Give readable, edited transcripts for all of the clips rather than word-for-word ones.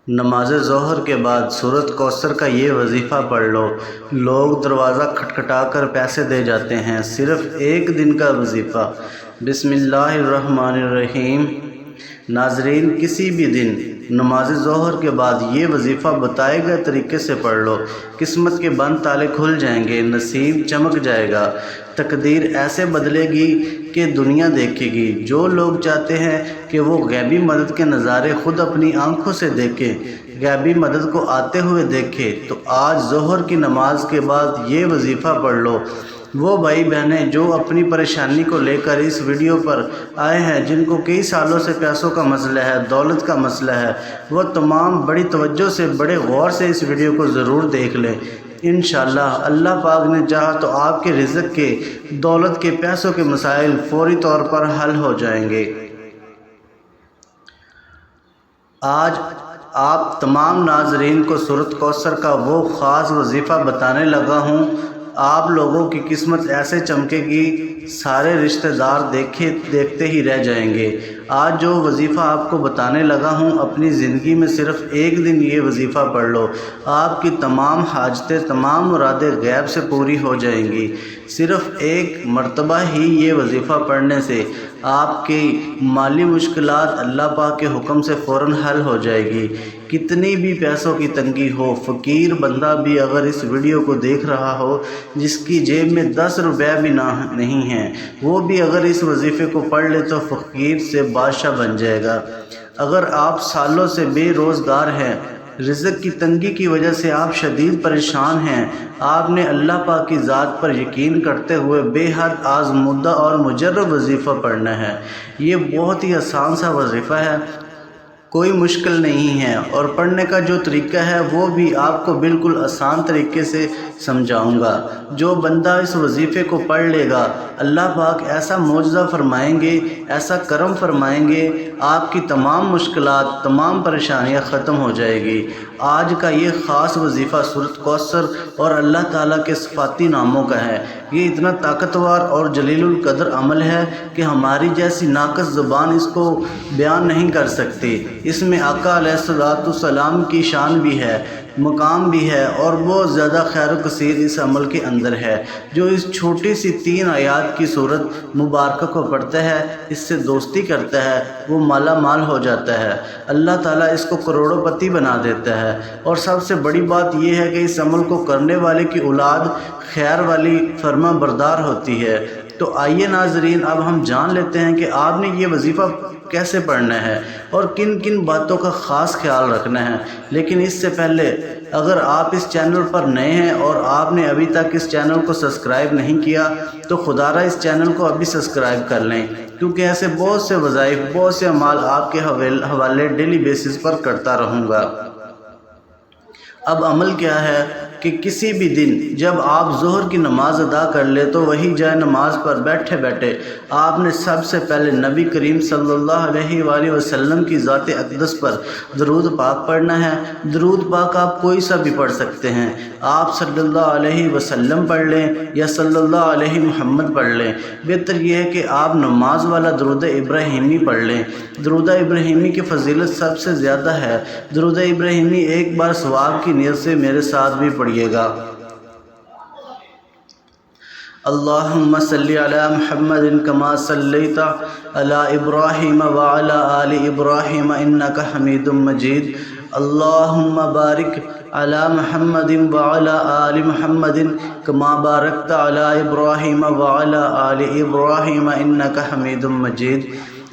نماز ظہر کے بعد سورۃ کوثر کا یہ وظیفہ پڑھ لو۔ لوگ دروازہ کھٹکھٹا کر پیسے دے جاتے ہیں، صرف ایک دن کا وظیفہ۔ بسم اللہ الرحمن الرحیم۔ ناظرین، کسی بھی دن نماز ظہر کے بعد یہ وظیفہ بتائے گئے طریقے سے پڑھ لو، قسمت کے بند تالے کھل جائیں گے، نصیب چمک جائے گا، تقدیر ایسے بدلے گی کہ دنیا دیکھے گی۔ جو لوگ چاہتے ہیں کہ وہ غیبی مدد کے نظارے خود اپنی آنکھوں سے دیکھیں، غیبی مدد کو آتے ہوئے دیکھیں، تو آج ظہر کی نماز کے بعد یہ وظیفہ پڑھ لو۔ وہ بھائی بہنیں جو اپنی پریشانی کو لے کر اس ویڈیو پر آئے ہیں، جن کو کئی سالوں سے پیسوں کا مسئلہ ہے، دولت کا مسئلہ ہے، وہ تمام بڑی توجہ سے، بڑے غور سے اس ویڈیو کو ضرور دیکھ لیں۔ انشاءاللہ اللہ پاک نے چاہا تو آپ کے رزق کے، دولت کے، پیسوں کے مسائل فوری طور پر حل ہو جائیں گے۔ آج آپ تمام ناظرین کو سورۃ کوثر کا وہ خاص وظیفہ بتانے لگا ہوں، آپ لوگوں کی قسمت ایسے چمکے گی، سارے رشتہ دار دیکھتے ہی رہ جائیں گے۔ آج جو وظیفہ آپ کو بتانے لگا ہوں، اپنی زندگی میں صرف ایک دن یہ وظیفہ پڑھ لو، آپ کی تمام حاجتیں، تمام مرادیں غیب سے پوری ہو جائیں گی۔ صرف ایک مرتبہ ہی یہ وظیفہ پڑھنے سے آپ کی مالی مشکلات اللہ پاک کے حکم سے فوراً حل ہو جائے گی۔ کتنی بھی پیسوں کی تنگی ہو، فقیر بندہ بھی اگر اس ویڈیو کو دیکھ رہا ہو، جس کی جیب میں 10 روپے بھی نہیں ہیں، وہ بھی اگر اس وظیفے کو پڑھ لے تو فقیر سے بادشاہ بن جائے گا۔ اگر آپ سالوں سے بے روزگار ہیں، رزق کی تنگی کی وجہ سے آپ شدید پریشان ہیں، آپ نے اللہ پاک کی ذات پر یقین کرتے ہوئے بے حد آزمودہ اور مجرب وظیفہ پڑھنا ہے۔ یہ بہت ہی آسان سا وظیفہ ہے، کوئی مشکل نہیں ہے، اور پڑھنے کا جو طریقہ ہے وہ بھی آپ کو بالکل آسان طریقے سے سمجھاؤں گا۔ جو بندہ اس وظیفے کو پڑھ لے گا، اللہ پاک ایسا معجزہ فرمائیں گے، ایسا کرم فرمائیں گے، آپ کی تمام مشکلات، تمام پریشانیاں ختم ہو جائے گی۔ آج کا یہ خاص وظیفہ سورۃ کوثر اور اللہ تعالیٰ کے صفاتی ناموں کا ہے۔ یہ اتنا طاقتور اور جلیل القدر عمل ہے کہ ہماری جیسی ناقص زبان اس کو بیان نہیں کر سکتی۔ اس میں آقا علیہ السلام کی شان بھی ہے، مقام بھی ہے، اور بہت زیادہ خیر و کثیر اس عمل کے اندر ہے۔ جو اس چھوٹی سی 3 آیات کی سورت مبارکہ کو پڑھتا ہے، اس سے دوستی کرتا ہے، وہ مالا مال ہو جاتا ہے، اللہ تعالیٰ اس کو کروڑوں پتی بنا دیتا ہے۔ اور سب سے بڑی بات یہ ہے کہ اس عمل کو کرنے والے کی اولاد خیر والی، فرما بردار ہوتی ہے۔ تو آئیے ناظرین، اب ہم جان لیتے ہیں کہ آپ نے یہ وظیفہ کیسے پڑھنا ہے اور کن کن باتوں کا خاص خیال رکھنا ہے۔ لیکن اس سے پہلے اگر آپ اس چینل پر نئے ہیں اور آپ نے ابھی تک اس چینل کو سبسکرائب نہیں کیا تو خدا را اس چینل کو ابھی سبسکرائب کر لیں، کیونکہ ایسے بہت سے وظائف، بہت سے اعمال آپ کے حوالے ڈیلی بیسس پر کرتا رہوں گا۔ اب عمل کیا ہے کہ کسی بھی دن جب آپ ظہر کی نماز ادا کر لے تو وہی جائے نماز پر بیٹھے بیٹھے آپ نے سب سے پہلے نبی کریم صلی اللہ علیہ وآلہ وسلم کی ذات اقدس پر درود پاک پڑھنا ہے۔ درود پاک آپ کوئی سا بھی پڑھ سکتے ہیں، آپ صلی اللہ علیہ وسلم پڑھ لیں یا صلی اللہ علیہ محمد پڑھ لیں۔ بہتر یہ ہے کہ آپ نماز والا درود ابراہیمی پڑھ لیں۔ درود ابراہیمی کی فضیلت سب سے زیادہ ہے۔ درود ابراہیمی ایک بار ثواب کی نیت سے میرے ساتھ بھی پڑھیے گا۔ اللہم صلی علی محمد کما صلیت علی ابراہیم وعلی آل ابراہیم انک حمید مجید۔ اللہم بارک علی محمد وعلی آل محمد کما بارکت علی ابراہیم وعلی آل ابراہیم انک حمید مجید۔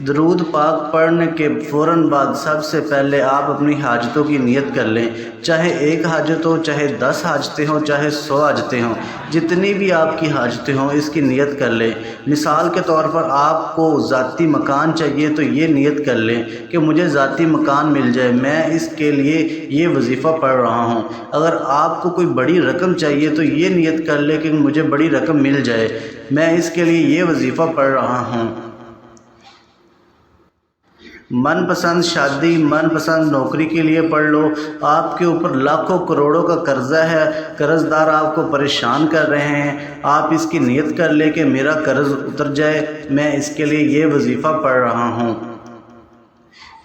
درود پاک پڑھنے کے فوراً بعد سب سے پہلے آپ اپنی حاجتوں کی نیت کر لیں، چاہے ایک حاجت ہو، چاہے 10 حاجتیں ہوں، چاہے 100 حاجتیں ہوں، جتنی بھی آپ کی حاجتیں ہوں اس کی نیت کر لیں۔ مثال کے طور پر آپ کو ذاتی مکان چاہیے تو یہ نیت کر لیں کہ مجھے ذاتی مکان مل جائے، میں اس کے لیے یہ وظیفہ پڑھ رہا ہوں۔ اگر آپ کو کوئی بڑی رقم چاہیے تو یہ نیت کر لیں کہ مجھے بڑی رقم مل جائے، میں اس کے لیے یہ وظیفہ پڑھ رہا ہوں۔ من پسند شادی، من پسند نوکری کے لیے پڑھ لو۔ آپ کے اوپر لاکھوں کروڑوں کا قرضہ ہے، قرض دار آپ کو پریشان کر رہے ہیں، آپ اس کی نیت کر لیں کہ میرا قرض اتر جائے، میں اس کے لیے یہ وظیفہ پڑھ رہا ہوں۔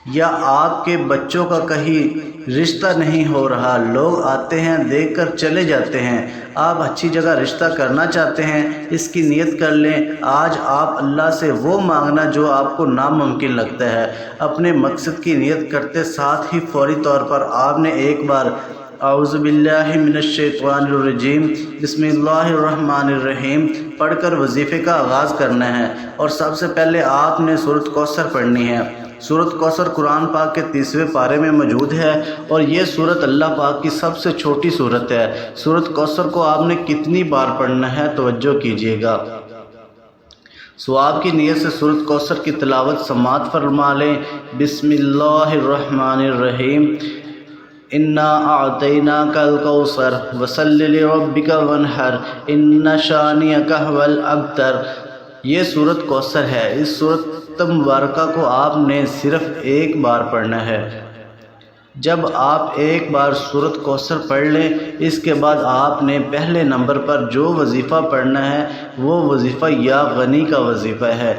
یا آپ کے بچوں کا کہیں رشتہ نہیں ہو رہا، لوگ آتے ہیں دیکھ کر چلے جاتے ہیں، آپ اچھی جگہ رشتہ کرنا چاہتے ہیں، اس کی نیت کر لیں۔ آج آپ اللہ سے وہ مانگنا جو آپ کو ناممکن لگتا ہے، اپنے مقصد کی نیت کرتے ساتھ ہی فوری طور پر آپ نے ایک بار اعوذ باللہ من الشیطان الرجیم بسم اللہ الرحمن الرحیم پڑھ کر وظیفے کا آغاز کرنا ہے، اور سب سے پہلے آپ نے سورۃ کوثر پڑھنی ہے۔ سورۃ کوثر قرآن پاک کے 30ویں پارے میں موجود ہے، اور یہ سورت اللہ پاک کی سب سے چھوٹی سورت ہے۔ سورۃ کوثر کو آپ نے کتنی بار پڑھنا ہے توجہ کیجیے گا۔ ثواب کی نیت سے سورۃ کوثر کی تلاوت سماعت فرما لیں۔ بسم اللہ الرحمن الرحیم انا اعطیناک الکوثر فصلی لربک وانحر ان شانئک هو الابتر۔ یہ سورۃ کوثر ہے۔ اس سورۃ مبارکہ کو آپ نے صرف ایک بار پڑھنا ہے۔ جب آپ ایک بار سورۃ کوثر پڑھ لیں، اس کے بعد آپ نے پہلے نمبر پر جو وظیفہ پڑھنا ہے وہ وظیفہ یا غنی کا وظیفہ ہے۔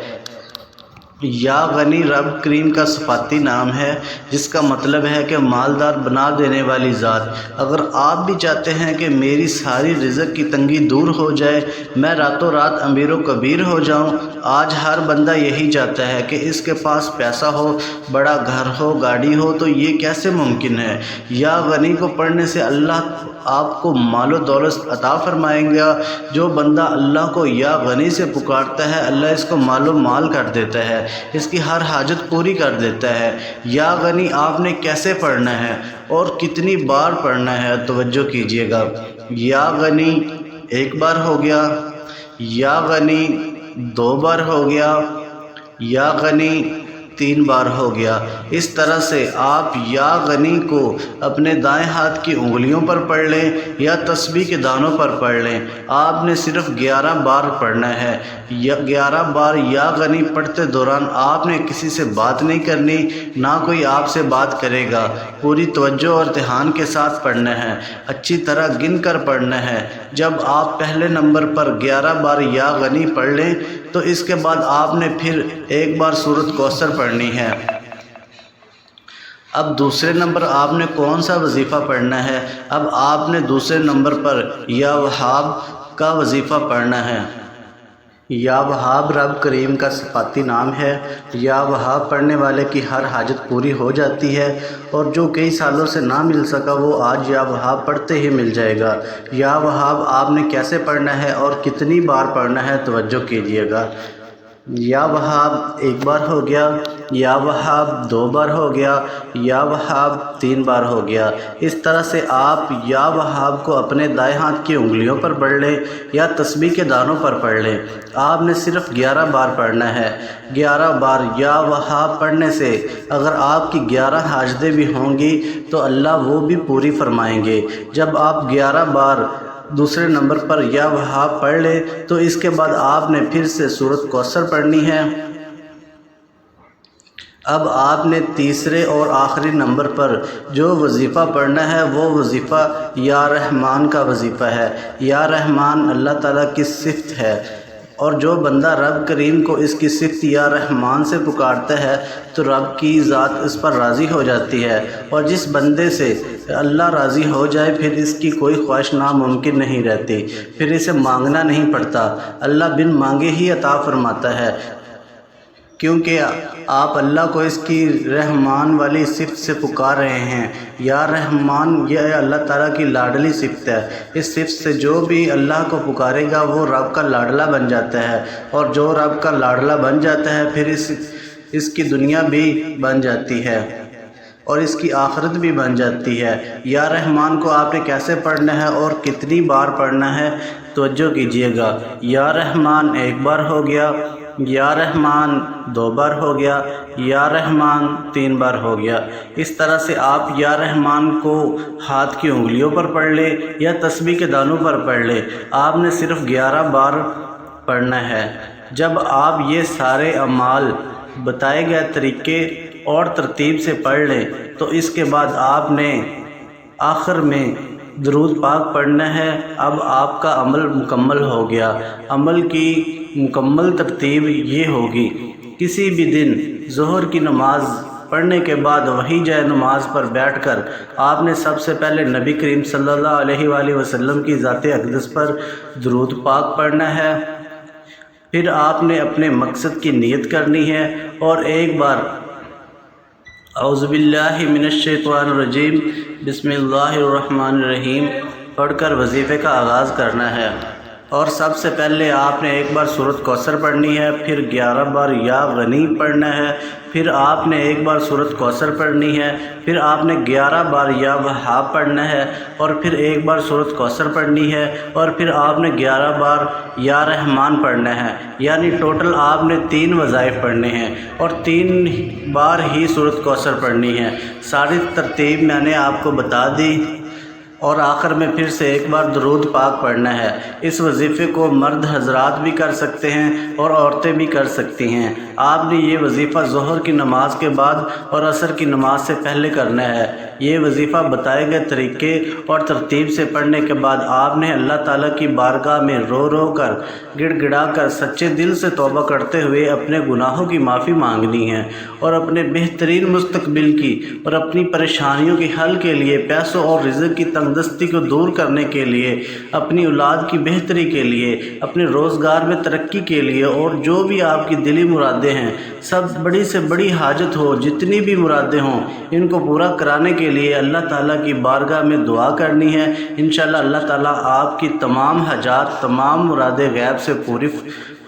یا غنی رب کریم کا صفاتی نام ہے، جس کا مطلب ہے کہ مالدار بنا دینے والی ذات۔ اگر آپ بھی چاہتے ہیں کہ میری ساری رزق کی تنگی دور ہو جائے، میں راتوں رات امیر و کبیر ہو جاؤں، آج ہر بندہ یہی چاہتا ہے کہ اس کے پاس پیسہ ہو، بڑا گھر ہو، گاڑی ہو، تو یہ کیسے ممکن ہے؟ یا غنی کو پڑھنے سے اللہ آپ کو مال و دولت عطا فرمائیں گا۔ جو بندہ اللہ کو یا غنی سے پکارتا ہے، اللہ اس کو مال و مال کر دیتا ہے، اس کی ہر حاجت پوری کر دیتا ہے۔ یا غنی آپ نے کیسے پڑھنا ہے اور کتنی بار پڑھنا ہے توجہ کیجیے گا۔ یا غنی ایک بار ہو گیا، یا غنی دو بار ہو گیا، یا غنی 3 بار ہو گیا۔ اس طرح سے آپ یا غنی کو اپنے دائیں ہاتھ کی انگلیوں پر پڑھ لیں یا تسبیح کے دانوں پر پڑھ لیں۔ آپ نے صرف 11 بار پڑھنا ہے۔ 11 بار یا غنی پڑھتے دوران آپ نے کسی سے بات نہیں کرنی، نہ کوئی آپ سے بات کرے گا۔ پوری توجہ اور دھیان کے ساتھ پڑھنا ہے، اچھی طرح گن کر پڑھنا ہے۔ جب آپ پہلے نمبر پر 11 بار یا غنی پڑھ لیں تو اس کے بعد آپ نے پھر ایک بار سورۃ کوثر پڑھنی ہے۔ اب دوسرے نمبر آپ نے کون سا وظیفہ پڑھنا ہے؟ اب آپ نے دوسرے نمبر پر یا وہاب کا وظیفہ پڑھنا ہے۔ یا وہاب رب کریم کا صفاتی نام ہے۔ یا وہاب پڑھنے والے کی ہر حاجت پوری ہو جاتی ہے، اور جو کئی سالوں سے نہ مل سکا وہ آج یا وہاب پڑھتے ہی مل جائے گا۔ یا وہاب آپ نے کیسے پڑھنا ہے اور کتنی بار پڑھنا ہے توجہ کیجیے گا۔ یا وہاب ایک بار ہو گیا، یا وہاب 2 بار ہو گیا، یا وہاب 3 بار ہو گیا۔ اس طرح سے آپ یا وہاب کو اپنے دائیں ہاتھ کی انگلیوں پر پڑھ لیں یا تسبیح کے دانوں پر پڑھ لیں۔ آپ نے صرف 11 بار پڑھنا ہے۔ 11 بار یا وہاب پڑھنے سے اگر آپ کی 11 حاجتیں بھی ہوں گی تو اللہ وہ بھی پوری فرمائیں گے۔ جب آپ 11 بار دوسرے نمبر پر یا وہاب پڑھ لیں تو اس کے بعد آپ نے پھر سے سورۃ کوثر پڑھنی ہے۔ اب آپ نے تیسرے اور آخری نمبر پر جو وظیفہ پڑھنا ہے وہ وظیفہ یا رحمان کا وظیفہ ہے۔ یا رحمان اللہ تعالیٰ کی صفت ہے، اور جو بندہ رب کریم کو اس کی صفت یا رحمان سے پکارتا ہے تو رب کی ذات اس پر راضی ہو جاتی ہے، اور جس بندے سے اللہ راضی ہو جائے پھر اس کی کوئی خواہش ناممکن نہیں رہتی، پھر اسے مانگنا نہیں پڑتا، اللہ بن مانگے ہی عطا فرماتا ہے، کیونکہ آپ اللہ کو اس کی رحمان والی صفت سے پکار رہے ہیں۔ یا رحمان یہ اللہ تعالیٰ کی لاڈلی صفت ہے۔ اس صفت سے جو بھی اللہ کو پکارے گا وہ رب کا لاڈلا بن جاتا ہے، اور جو رب کا لاڈلا بن جاتا ہے پھر اس کی دنیا بھی بن جاتی ہے اور اس کی آخرت بھی بن جاتی ہے۔ یا رحمان کو آپ نے کیسے پڑھنا ہے اور کتنی بار پڑھنا ہے توجہ کیجیے گا۔ یا رحمان ایک بار ہو گیا، یا رحمان 2 بار ہو گیا، یا رحمان 3 بار ہو گیا۔ اس طرح سے آپ یا رحمان کو ہاتھ کی انگلیوں پر پڑھ لیں یا تسبیح کے دانوں پر پڑھ لیں۔ آپ نے صرف 11 بار پڑھنا ہے۔ جب آپ یہ سارے اعمال بتائے گئے طریقے اور ترتیب سے پڑھ لیں تو اس کے بعد آپ نے آخر میں درود پاک پڑھنا ہے۔ اب آپ کا عمل مکمل ہو گیا۔ عمل کی مکمل ترتیب یہ ہوگی: کسی بھی دن ظہر کی نماز پڑھنے کے بعد وہی جائے نماز پر بیٹھ کر آپ نے سب سے پہلے نبی کریم صلی اللہ علیہ وآلہ وسلم کی ذات اقدس پر درود پاک پڑھنا ہے۔ پھر آپ نے اپنے مقصد کی نیت کرنی ہے اور ایک بار اعوذ باللہ من الشیطان الرجیم بسم اللہ الرحمن الرحیم پڑھ کر وظیفے کا آغاز کرنا ہے۔ اور سب سے پہلے آپ نے ایک بار سورۃ کوثر پڑھنی ہے، پھر 11 بار یا غنی پڑھنا ہے، پھر آپ نے ایک بار سورۃ کوثر پڑھنی ہے، پھر آپ نے 11 بار یا وہاب پڑھنا ہے، اور پھر ایک بار سورۃ کوثر پڑھنی ہے، اور پھر آپ نے 11 بار یا رحمان پڑھنا ہے۔ یعنی ٹوٹل آپ نے 3 وظائف پڑھنے ہیں اور 3 بار ہی سورۃ کوثر پڑھنی ہے۔ ساری ترتیب میں نے آپ کو بتا دی، اور آخر میں پھر سے ایک بار درود پاک پڑھنا ہے۔ اس وظیفے کو مرد حضرات بھی کر سکتے ہیں اور عورتیں بھی کر سکتی ہیں۔ آپ نے یہ وظیفہ ظہر کی نماز کے بعد اور عصر کی نماز سے پہلے کرنا ہے۔ یہ وظیفہ بتائے گئے طریقے اور ترتیب سے پڑھنے کے بعد آپ نے اللہ تعالیٰ کی بارگاہ میں رو رو کر گڑ گڑا کر سچے دل سے توبہ کرتے ہوئے اپنے گناہوں کی معافی مانگنی ہے، اور اپنے بہترین مستقبل کی اور اپنی پریشانیوں کے حل کے لیے، پیسوں اور رزق کی تنگ دستی کو دور کرنے کے لیے، اپنی اولاد کی بہتری کے لیے، اپنے روزگار میں ترقی کے لیے، اور جو بھی آپ کی دلی مرادیں ہیں، سب بڑی سے بڑی حاجت ہو، جتنی بھی مرادیں ہوں، ان کو پورا کرانے کے لیے اللہ تعالیٰ کی بارگاہ میں دعا کرنی ہے۔ انشاءاللہ اللہ تعالیٰ آپ کی تمام حاجات، تمام مرادیں غیب سے پوری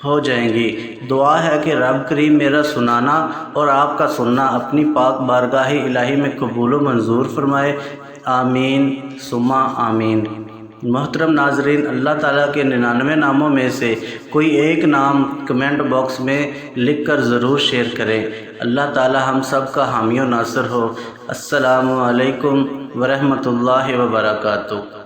ہو جائیں گی۔ دعا ہے کہ رب کریم میرا سنانا اور آپ کا سننا اپنی پاک بارگاہ الہی میں قبول و منظور فرمائے، آمین ثم آمین۔ محترم ناظرین، اللہ تعالیٰ کے 99 ناموں میں سے کوئی ایک نام کمنٹ باکس میں لکھ کر ضرور شیئر کریں۔ اللہ تعالیٰ ہم سب کا حامی و ناصر ہو۔ السلام علیکم ورحمۃ اللہ وبرکاتہ۔